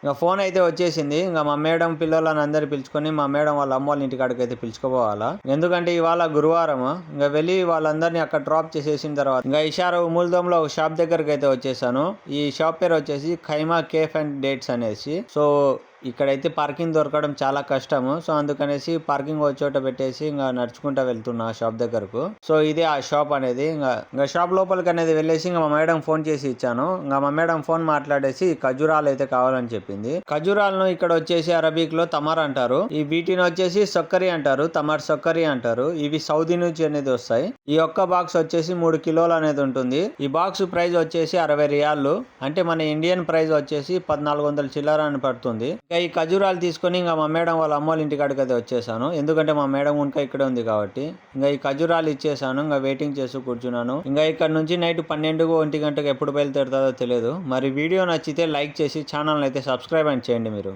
ఇంకా ఫోన్ అయితే వచ్చేసింది. ఇంకా మా మేడం పిల్లలని అందరు పిలుచుకొని మా మేడం వాళ్ళ అమ్మ వాళ్ళ ఇంటికాడికి అయితే పిలుచుకోపోవాలా. ఎందుకంటే ఇవాళ గురువారం. ఇంకా వెళ్ళి వాళ్ళందరినీ అక్కడ డ్రాప్ చేసేసిన తర్వాత ఇంకా ఇషారు మూలదంలో ఒక షాప్ దగ్గరికి అయితే వచ్చేసాను. ఈ షాప్ పేరు వచ్చేసి ఖైమా కేఫ్ అండ్ డేట్స్ అనేసి. సో ఇక్కడైతే పార్కింగ్ దొరకడం చాలా కష్టము. సో అందుకనేసి పార్కింగ్ ఒక చోట పెట్టేసి ఇంకా నడుచుకుంటా వెళ్తున్నా షాప్ దగ్గరకు. సో ఇదే ఆ షాప్ అనేది. ఇంకా షాప్ లోపలికి అనేది వెళ్ళేసి ఇంకా మా మేడం ఫోన్ చేసి ఇచ్చాను. ఇంకా మా మేడం ఫోన్ మాట్లాడేసి ఖజూరాలు అయితే కావాలని చెప్పింది. ఖజూరాలను ఇక్కడ వచ్చేసి అరబిక్ లో తమర్ అంటారు. ఈ వీటిని వచ్చేసి సొక్కరి అంటారు. తమర్ సొక్కరి అంటారు. ఇవి సౌదీ నుంచి అనేది వస్తాయి. ఈ ఒక్క బాక్స్ వచ్చేసి 3 కిలోలు అనేది ఉంటుంది. ఈ బాక్స్ ప్రైస్ వచ్చేసి 60 రియాలు. అంటే మన ఇండియన్ ప్రైస్ వచ్చేసి 1400 చిల్లర అని పడుతుంది. ఇంకా ఈ ఖజూరాలు తీసుకొని ఇంకా మా మేడం వాళ్ళ అమ్మ వాళ్ళ ఇంటికాడికి అయితే వచ్చేసాను. ఎందుకంటే మా మేడం ఇంకా ఇక్కడే ఉంది కాబట్టి. ఇంకా ఈ ఖజూరాలు ఇచ్చేసాను. ఇంకా వెయిటింగ్ చేస్తూ కూర్చున్నాను. ఇంకా ఇక్కడ నుంచి నైట్ 12 1 గంటకు ఎప్పుడు బయలుదేరుతుందో తెలియదు. మరి వీడియో నచ్చితే లైక్ చేసి ఛానల్ అయితే సబ్స్క్రైబ్ చేయండి మీరు.